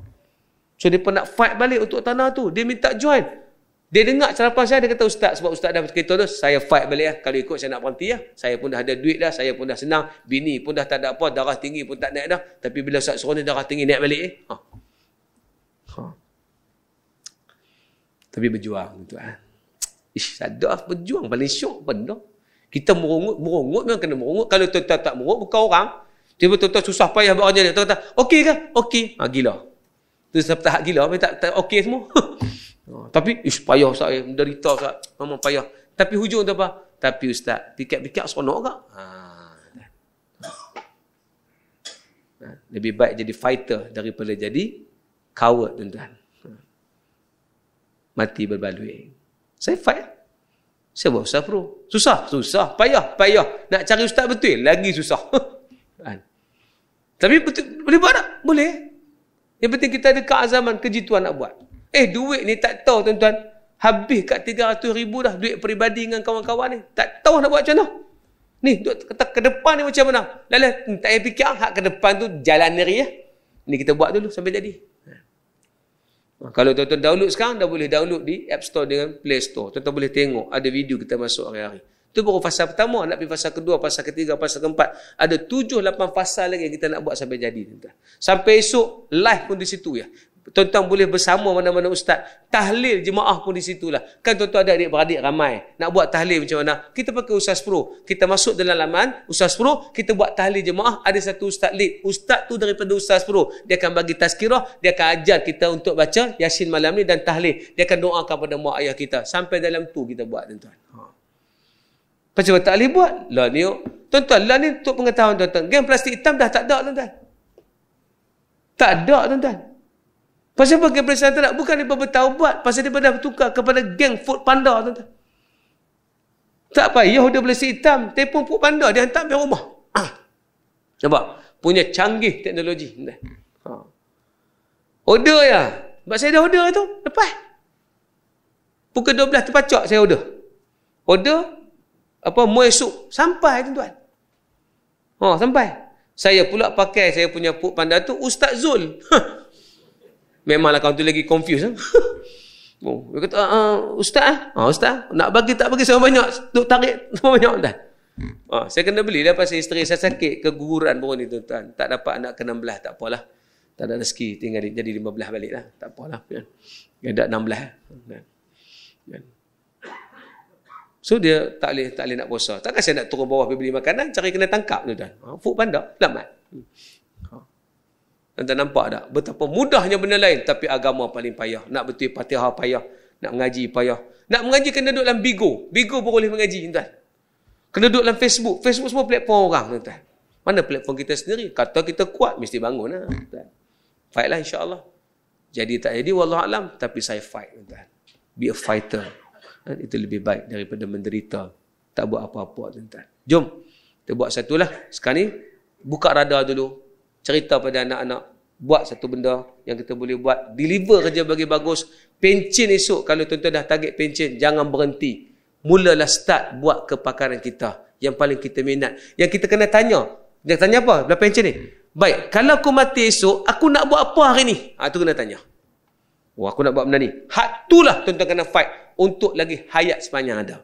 So dia pun nak fight balik untuk tanah tu. Dia minta join. Dia dengar carapan saya, dia kata, ustaz, sebab ustaz dah berkata tu, saya fight balik lah. Kalau ikut saya nak berhenti lah. Saya pun dah ada duit dah, saya pun dah senang. Bini pun dah tak ada apa, darah tinggi pun tak naik dah. Tapi bila ustaz suruh ni darah tinggi naik balik Tapi berjuang, tuan. Sadar berjuang, paling syok benda. Kita merungut memang kena merungut. Kalau tuan-tuan tak merungut, bukan orang. Tiba-tiba susah payah buat orang ni. Tuan-tuan, okey ke? Okey. Gila. Tu tahap gila, tak okey semua. Tapi payah saya, menderita saya, memang payah. Tapi hujung tu apa? Tapi ustaz, pikir-pikir seronok tak? Lebih baik jadi fighter daripada jadi coward, tuan-tuan. Mati berbaloi. Saya fight. Saya buat ustaz pro. Susah, payah. Nak cari ustaz betul, lagi susah. Tapi betul, boleh buat tak? Boleh. Yang penting kita ada keazaman, kejituan nak buat. Duit ni tak tahu, tuan-tuan. Habis kat 300,000 dah duit peribadi dengan kawan-kawan ni. Tak tahu nak buat macam mana. Ni, kata ke depan ni macam mana. Lalu, tak payah fikir, hak ke depan tu jalan neri ya. Ni kita buat dulu sampai jadi. Kalau tuan-tuan download sekarang, dah boleh download di App Store dengan Play Store. Tuan-tuan boleh tengok, ada video kita masuk hari-hari. Itu baru fasa pertama, nak pergi fasa kedua, fasa ketiga, fasa keempat. Ada 7-8 fasa lagi yang kita nak buat sampai jadi. Tuan-tuan. Sampai esok, live pun di situ ya. Tuan-tuan boleh bersama mana-mana ustaz. Tahlil jemaah pun di situlah. Kan tuan-tuan ada adik-beradik ramai. Nak buat tahlil macam mana? Kita pakai Ustaz Pro. Kita masuk dalam laman Ustaz Pro. Kita buat tahlil jemaah. Ada satu ustaz lead. Ustaz tu daripada Ustaz Pro. Dia akan bagi tazkirah. Dia akan ajar kita untuk baca Yasin malam ni dan tahlil. Dia akan doakan pada mak ayah kita. Sampai dalam tu kita buat, tuan-tuan. Macam mana tahlil buat? Lah ni, tuan-tuan, lah ni untuk pengetahuan tuan-tuan. Geng plastik hitam dah tak ada, tuan-tuan. Tak ada, tuan-tuan. Pasal apa geng plastik hitam tak? Bukan dia bertaubat. Pasal dia dah bertukar kepada geng Food Panda, tuan-tuan. Tak payah dia plastik hitam. Telefon Food Panda, dia hantar sampai rumah. Nampak? Punya canggih teknologi. Order ya. Sebab saya dah order tu. Lepas. Pukul 12 terpacak saya order. Order. Mau esok. Sampai, tuan-tuan. Sampai. Saya pula pakai saya punya Food Panda tu Ustaz Zul. Memanglah kawan tu lagi confused. Dia kata, Ustaz Ustaz, nak bagi tak bagi sama banyak, duk tarik sama banyak dah. Saya kena beli dah pasal isteri saya sakit, keguguran pun ni, tuan-tuan. Tak dapat anak ke-16, tak apalah. Tak ada rezeki, tinggal jadi 15 balik lah. Tak apalah. Ada 16. So dia tak boleh nak puasa. Takkan saya nak turun bawah pergi beli makanan, cari kena tangkap, tuan-tuan. Food Panda, selamat. Tuan-tuan nampak tak? Betapa mudahnya benda lain. Tapi agama paling payah. Nak betul Fatihah payah. Nak mengaji payah. Nak mengaji kena duduk dalam Bigo. Bigo pun boleh mengaji, tuan. Kena duduk dalam Facebook. Facebook semua platform orang, tuan. Mana platform kita sendiri? Kata kita kuat, mesti bangun lah, tuan. Fight lah insyaAllah. Jadi tak jadi, wallahualam. Tapi saya fight, tuan. Be a fighter. Itu lebih baik daripada menderita. Tak buat apa-apa, tuan. Jom. Kita buat satulah. Sekarang ni, buka radar dulu. Cerita pada anak-anak. Buat satu benda yang kita boleh buat. Deliver kerja bagi bagus. Pencen esok. Kalau tuan-tuan dah target pencen, jangan berhenti. Mulalah start buat kepakaran kita. Yang paling kita minat. Yang kita kena tanya. Dia tanya apa? Dalam pencen ni. Baik, kalau aku mati esok, aku nak buat apa hari ni? Itu kena tanya. Aku nak buat benda ni. Hak itulah tuan-tuan kena fight. Untuk lagi hayat sepanjang ada.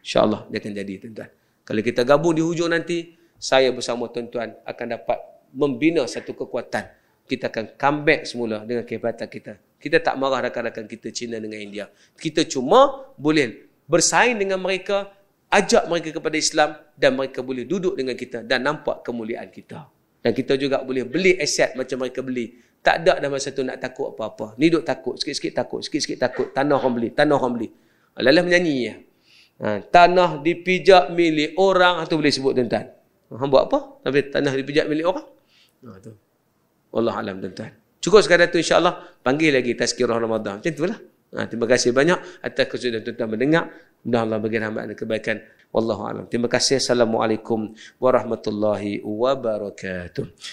InsyaAllah dia akan jadi, tuan-tuan. Kalau kita gabung di hujung nanti, saya bersama tuan-tuan akan dapat membina satu kekuatan. Kita akan comeback semula dengan kehebatan kita. Kita tak marah rakan-rakan kita China dengan India. Kita cuma boleh bersaing dengan mereka, ajak mereka kepada Islam dan mereka boleh duduk dengan kita dan nampak kemuliaan kita. Dan kita juga boleh beli aset macam mereka beli. Tak ada dah masa tu nak takut apa-apa. Ni duk takut, sikit-sikit takut, sikit-sikit takut. Tanah orang beli. Alah menyanyi ya. Tanah dipijak milik orang, itu boleh sebut, tuan-tuan. Buat apa? Tapi tanah dipijak milik orang. Tu. Wallahualam, tuan-tuan. Cukup sekadar tu insya-Allah. Panggil lagi tazkirah Ramadan. Macam itulah. Terima kasih banyak atas kesudian tuan-tuan mendengar. Mudah-mudahan Allah bagi rahmat dan kebaikan. Wallahualam. Terima kasih. Assalamualaikum warahmatullahi wabarakatuh.